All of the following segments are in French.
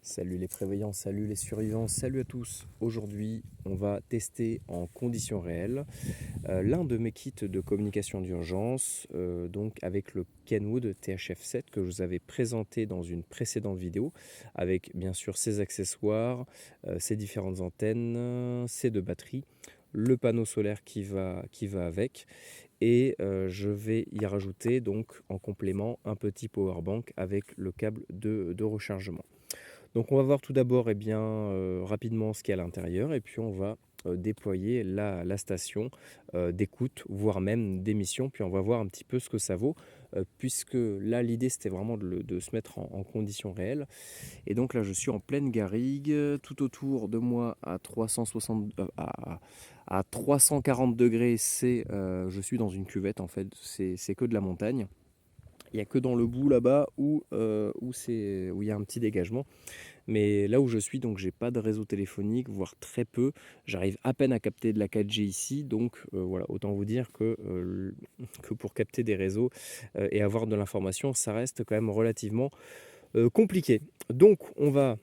Salut les prévoyants, salut les survivants, salut à tous. Aujourd'hui, on va tester en conditions réelles l'un de mes kits de communication d'urgence, donc avec le Kenwood THF7 que je vous avais présenté dans une précédente vidéo, avec bien sûr ses accessoires, ses différentes antennes, ses deux batteries, le panneau solaire qui va avec, et je vais y rajouter donc en complément un petit power bank avec le câble de rechargement. Donc on va voir tout d'abord rapidement ce qu'il y a à l'intérieur et puis on va déployer la station d'écoute, voire même d'émission, puis on va voir un petit peu ce que ça vaut, puisque là l'idée c'était vraiment de se mettre en conditions réelles. Et donc là je suis en pleine garrigue, tout autour de moi à 360, à 340 degrés, je suis dans une cuvette en fait, c'est que de la montagne. Il n'y a que dans le bout là-bas où il y a un petit dégagement. Mais là où je suis, donc j'ai pas de réseau téléphonique, voire très peu. J'arrive à peine à capter de la 4G ici, donc voilà, autant vous dire que pour capter des réseaux et avoir de l'information, ça reste quand même relativement compliqué. Donc on va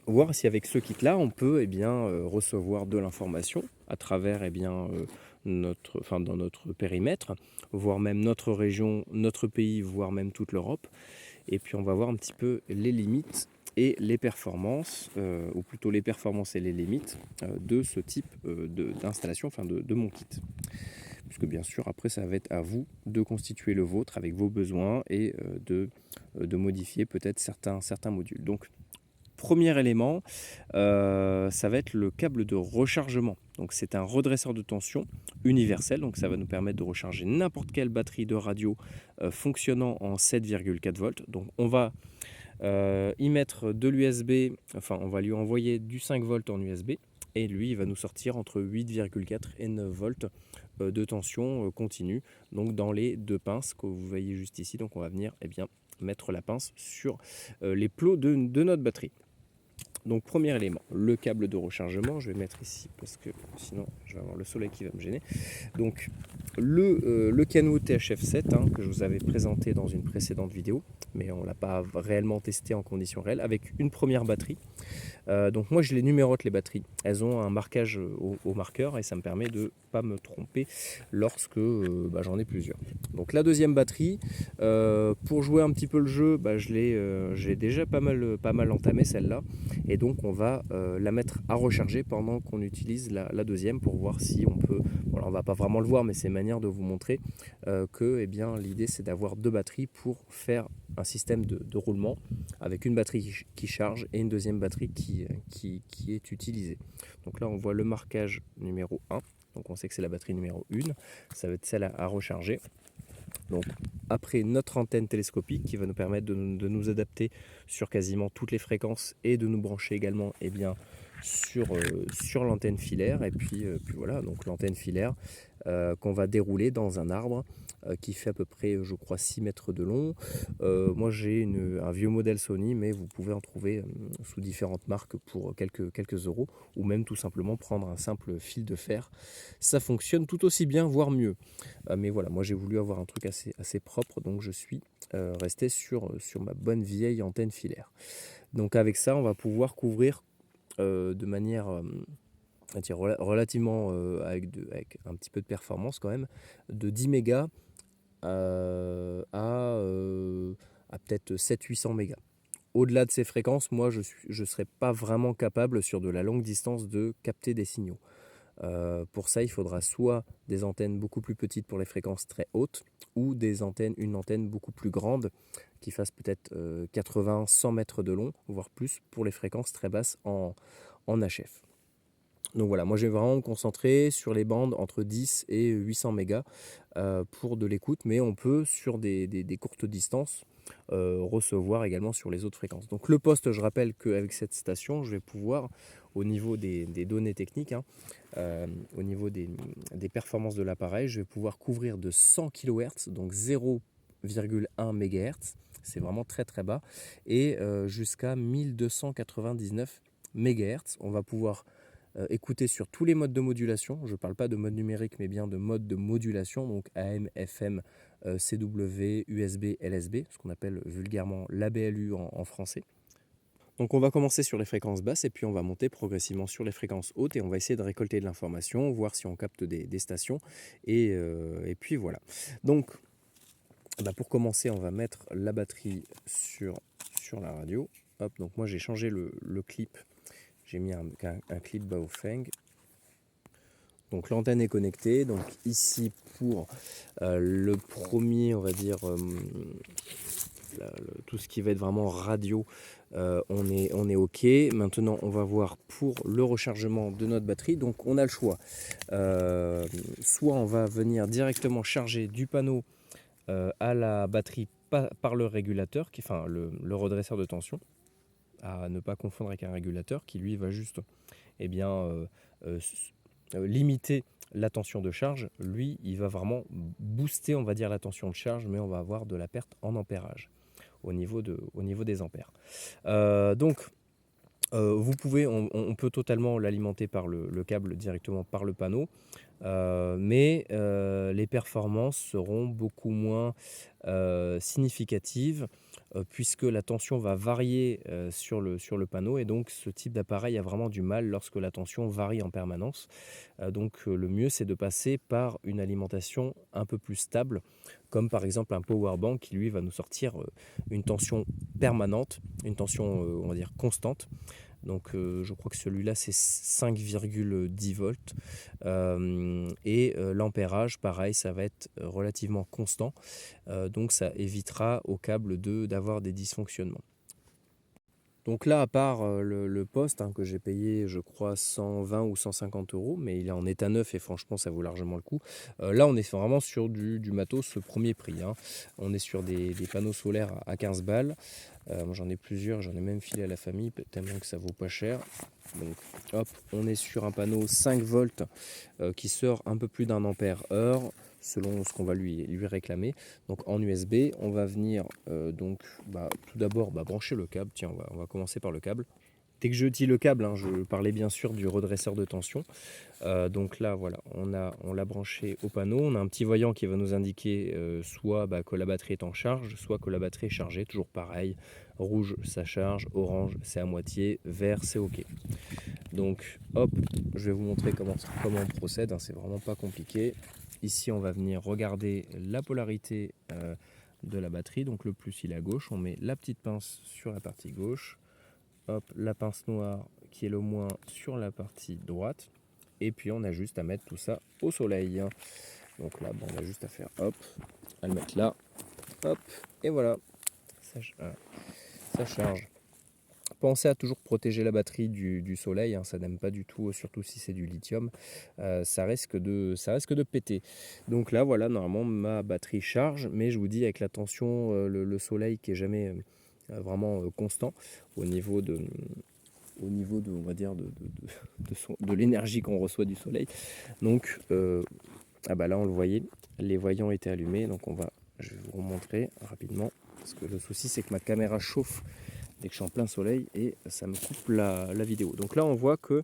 voir si avec ce kit-là, on peut recevoir de l'information à travers dans notre périmètre, voire même notre région, notre pays, voire même toute l'Europe. Et puis on va voir un petit peu les limites et les performances, ou plutôt les performances et les limites de ce type d'installation, de mon kit. Puisque bien sûr, après, ça va être à vous de constituer le vôtre avec vos besoins et de modifier peut-être certains modules. Donc, premier élément, ça va être le câble de rechargement. Donc c'est un redresseur de tension universel, donc ça va nous permettre de recharger n'importe quelle batterie de radio fonctionnant en 7,4 volts. Donc on va y mettre de l'USB, enfin on va lui envoyer du 5 volts en USB, et lui il va nous sortir entre 8,4 et 9 volts de tension continue, donc dans les deux pinces que vous voyez juste ici. Donc on va venir mettre la pince sur les plots de notre batterie. Donc premier élément, le câble de rechargement, je vais mettre ici parce que sinon je vais avoir le soleil qui va me gêner. Donc le Kenwood THF7 que je vous avais présenté dans une précédente vidéo, mais on ne l'a pas réellement testé en conditions réelles, avec une première batterie. Donc moi je les numérote les batteries, elles ont un marquage au marqueur et ça me permet de ne pas me tromper lorsque j'en ai plusieurs. Donc la deuxième batterie, pour jouer un petit peu le jeu, j'ai déjà pas mal entamé celle-là, et donc on va la mettre à recharger pendant qu'on utilise la deuxième pour voir si on peut, voilà, on va pas vraiment le voir mais c'est une manière de vous montrer que l'idée c'est d'avoir deux batteries pour faire un système de roulement avec une batterie qui charge et une deuxième batterie qui est utilisée. Donc là on voit le marquage numéro 1, donc on sait que c'est la batterie numéro 1, ça va être celle à recharger. Donc après notre antenne télescopique qui va nous permettre de nous adapter sur quasiment toutes les fréquences et de nous brancher également sur l'antenne filaire. Et puis voilà, donc l'antenne filaire qu'on va dérouler dans un arbre qui fait à peu près, je crois, 6 mètres de long. Moi j'ai un vieux modèle Sony, mais vous pouvez en trouver sous différentes marques pour quelques euros, ou même tout simplement prendre un simple fil de fer. Ça fonctionne tout aussi bien, voire mieux. Mais voilà, moi j'ai voulu avoir un truc assez propre, donc je suis resté sur ma bonne vieille antenne filaire. Donc avec ça, on va pouvoir couvrir de manière relativement, avec un petit peu de performance quand même, de 10 mégas à peut-être 700-800 mégas. Au-delà de ces fréquences, moi je ne serais pas vraiment capable sur de la longue distance de capter des signaux. Pour ça, il faudra soit des antennes beaucoup plus petites pour les fréquences très hautes, ou une antenne beaucoup plus grande qui fasse peut-être 80-100 mètres de long, voire plus pour les fréquences très basses en HF. Donc voilà, moi j'ai vraiment me concentrer sur les bandes entre 10 et 800 mégas pour de l'écoute, mais on peut sur des courtes distances recevoir également sur les autres fréquences. Donc le poste, je rappelle qu'avec cette station, je vais pouvoir, au niveau des données techniques, au niveau des performances de l'appareil, je vais pouvoir couvrir de 100 kHz, donc 0,1 MHz, c'est vraiment très très bas, et jusqu'à 1299 MHz. On va pouvoir écouter sur tous les modes de modulation. Je ne parle pas de mode numérique, mais bien de mode de modulation, donc AM, FM, CW, USB, LSB, ce qu'on appelle vulgairement l'ABLU en français. Donc on va commencer sur les fréquences basses et puis on va monter progressivement sur les fréquences hautes et on va essayer de récolter de l'information, voir si on capte des stations et puis voilà. Donc pour commencer, on va mettre la batterie sur la radio. Hop, donc moi j'ai changé le clip, j'ai mis un clip Baofeng. Donc l'antenne est connectée, donc ici pour le premier, on va dire, tout ce qui va être vraiment radio, on est OK. Maintenant, on va voir pour le rechargement de notre batterie. Donc on a le choix. Soit on va venir directement charger du panneau à la batterie par le régulateur, enfin le redresseur de tension, à ne pas confondre avec un régulateur qui lui va juste euh, limiter la tension de charge. Lui, il va vraiment booster, on va dire, la tension de charge, mais on va avoir de la perte en ampérage au niveau des ampères. Vous pouvez, on peut totalement l'alimenter par le câble directement par le panneau, mais les performances seront beaucoup moins significatives puisque la tension va varier sur le panneau et donc ce type d'appareil a vraiment du mal lorsque la tension varie en permanence. Le mieux c'est de passer par une alimentation un peu plus stable, comme par exemple un power bank qui lui va nous sortir une tension permanente, une tension on va dire constante. Donc je crois que celui-là c'est 5,10 volts l'ampérage pareil ça va être relativement constant, donc ça évitera au câble d'avoir des dysfonctionnements. Donc là, à part le poste que j'ai payé, je crois, 120 ou 150 euros, mais il est en état neuf et franchement, ça vaut largement le coup. Là, on est vraiment sur du matos premier prix. On est sur des panneaux solaires à 15 balles. Moi, j'en ai plusieurs, j'en ai même filé à la famille, tellement que ça vaut pas cher. Donc, hop, on est sur un panneau 5 volts qui sort un peu plus d'un ampère heure, selon ce qu'on va lui réclamer. Donc en USB, on va venir tout d'abord brancher le câble. Tiens, on va commencer par le câble. Dès que je utilise le câble, je parlais bien sûr du redresseur de tension. Donc là, voilà, on l'a branché au panneau. On a un petit voyant qui va nous indiquer soit que la batterie est en charge, soit que la batterie est chargée. Toujours pareil, rouge, ça charge, orange, c'est à moitié, vert, c'est OK. Donc, hop, je vais vous montrer comment on procède. C'est vraiment pas compliqué. Ici, on va venir regarder la polarité de la batterie. Donc le plus, il est à gauche. On met la petite pince sur la partie gauche. Hop, la pince noire qui est le moins sur la partie droite. Et puis, on a juste à mettre tout ça au soleil. Donc là, on a juste à faire hop, à le mettre là. Hop, et voilà. Ça charge. Pensez à toujours protéger la batterie du soleil, ça n'aime pas du tout, surtout si c'est du lithium, ça risque de péter. Donc là voilà, normalement ma batterie charge, mais je vous dis avec la tension, le soleil qui est jamais vraiment constant au niveau de on va dire de l'énergie qu'on reçoit du soleil. Donc là on le voyait, les voyants étaient allumés, donc je vais vous remontrer rapidement, parce que le souci c'est que ma caméra chauffe dès que je suis en plein soleil et ça me coupe la vidéo. Donc là on voit que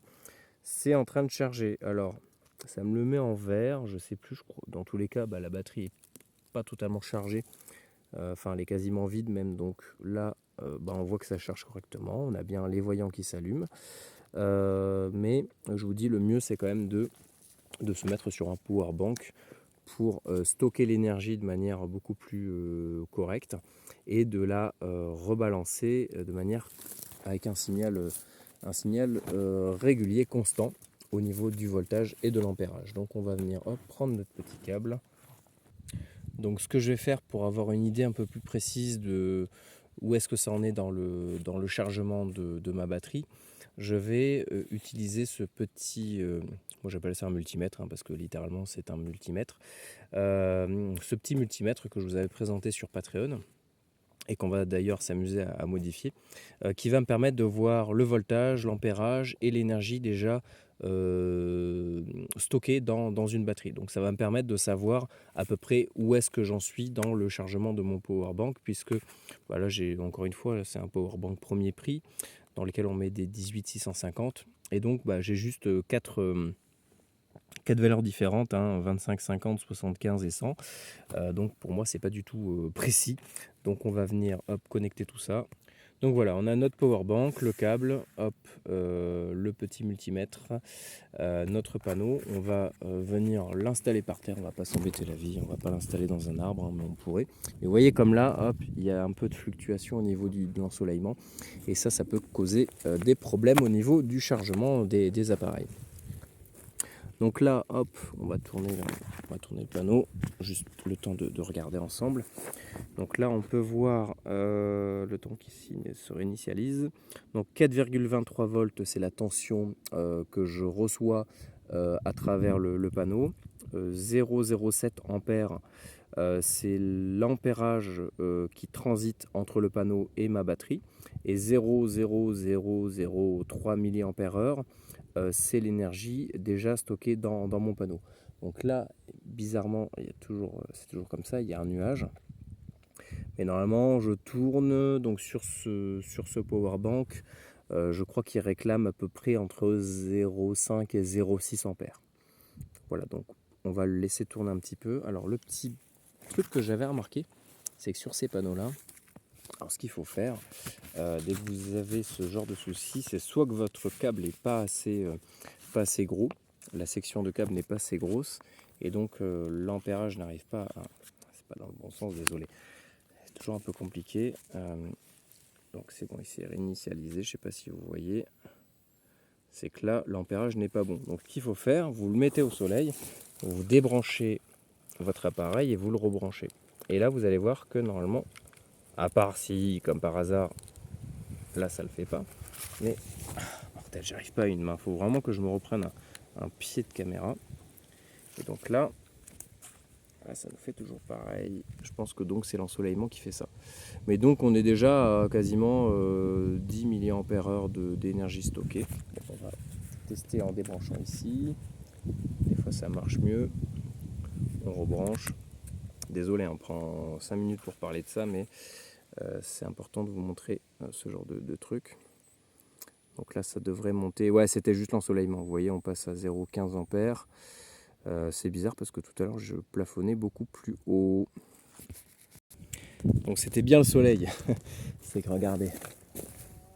c'est en train de charger. Alors ça me le met en vert, je sais plus, je crois. Dans tous les cas la batterie est pas totalement chargée, enfin elle est quasiment vide même, donc là on voit que ça charge correctement, on a bien les voyants qui s'allument, mais je vous dis le mieux c'est quand même de se mettre sur un power bank pour stocker l'énergie de manière beaucoup plus correcte et de la rebalancer de manière avec un signal régulier, constant au niveau du voltage et de l'ampérage. Donc on va venir prendre notre petit câble. Donc ce que je vais faire pour avoir une idée un peu plus précise de où est-ce que ça en est dans le chargement de ma batterie, je vais utiliser ce petit, moi j'appelle ça un multimètre, parce que littéralement c'est un multimètre, ce petit multimètre que je vous avais présenté sur Patreon et qu'on va d'ailleurs s'amuser à modifier, qui va me permettre de voir le voltage, l'ampérage et l'énergie déjà stockée dans une batterie. Donc ça va me permettre de savoir à peu près où est-ce que j'en suis dans le chargement de mon powerbank, puisque là j'ai encore une fois, c'est un powerbank premier prix dans lequel on met des 18650 et donc j'ai juste 4 valeurs différentes, 25, 50, 75 et 100. Donc pour moi c'est pas du tout précis. Donc on va venir connecter tout ça. Donc voilà, on a notre powerbank, le câble, hop, le petit multimètre, notre panneau. On va venir l'installer par terre, on va pas s'embêter la vie, on va pas l'installer dans un arbre, hein, mais on pourrait. Et vous voyez comme là, hop, il y a un peu de fluctuation au niveau de l'ensoleillement. Et ça peut causer des problèmes au niveau du chargement des appareils. Donc là, hop, on va tourner le panneau, juste le temps de regarder ensemble. Donc là, on peut voir le temps qui se réinitialise. Donc 4,23 volts, c'est la tension que je reçois à travers le panneau. 0,07 ampères, c'est l'ampérage qui transite entre le panneau et ma batterie. Et 0,0003 mAh, c'est l'énergie déjà stockée dans mon panneau. Donc là, bizarrement, c'est toujours comme ça, il y a un nuage. Mais normalement, je tourne donc sur ce powerbank. Je crois qu'il réclame à peu près entre 0,5 et 0,6 ampères. Voilà, donc on va le laisser tourner un petit peu. Alors le petit truc que j'avais remarqué, c'est que sur ces panneaux-là, alors ce qu'il faut faire, dès que vous avez ce genre de souci, c'est soit que votre câble n'est pas assez gros, la section de câble n'est pas assez grosse, et donc l'ampérage n'arrive pas à... C'est pas dans le bon sens, désolé. C'est toujours un peu compliqué. Donc c'est bon, il s'est réinitialisé, je ne sais pas si vous voyez. C'est que là, l'ampérage n'est pas bon. Donc ce qu'il faut faire, vous le mettez au soleil, vous débranchez votre appareil et vous le rebranchez. Et là, vous allez voir que normalement, à part si, comme par hasard, là ça le fait pas, mais peut-être j'arrive pas à une main. Il faut vraiment que je me reprenne un pied de caméra. Et donc là, ça nous fait toujours pareil. Je pense que donc c'est l'ensoleillement qui fait ça. Mais donc on est déjà à quasiment 10 mAh d'énergie stockée. Donc on va tester en débranchant ici. Des fois ça marche mieux. On rebranche. Désolé, on prend 5 minutes pour parler de ça, mais c'est important de vous montrer ce genre de truc. Donc là ça devrait monter. Ouais, c'était juste l'ensoleillement. Vous voyez, on passe à 0,15 ampères. C'est bizarre parce que tout à l'heure je plafonnais beaucoup plus haut. Donc c'était bien le soleil. C'est que regardez,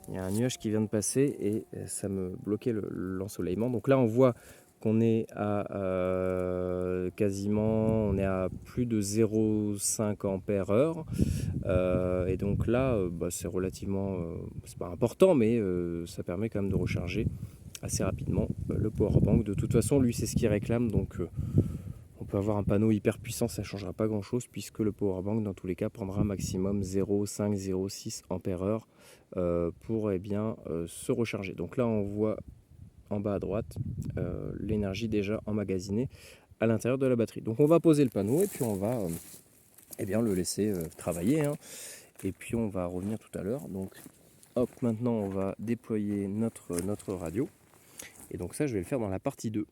il y a un nuage qui vient de passer et ça me bloquait l'ensoleillement. Donc là on voit qu'on est à on est à plus de 0,5 ampères heure. Et donc là c'est relativement, c'est pas important, mais ça permet quand même de recharger assez rapidement le powerbank. De toute façon lui c'est ce qu'il réclame, donc on peut avoir un panneau hyper puissant, ça ne changera pas grand chose puisque le powerbank dans tous les cas prendra maximum 0,5-0,6 ampères pour se recharger. Donc là on voit en bas à droite l'énergie déjà emmagasinée à l'intérieur de la batterie. Donc on va poser le panneau et puis on va le laisser travailler, hein. Et puis on va revenir tout à l'heure. Donc hop, maintenant on va déployer notre radio. Et donc ça je vais le faire dans la partie 2.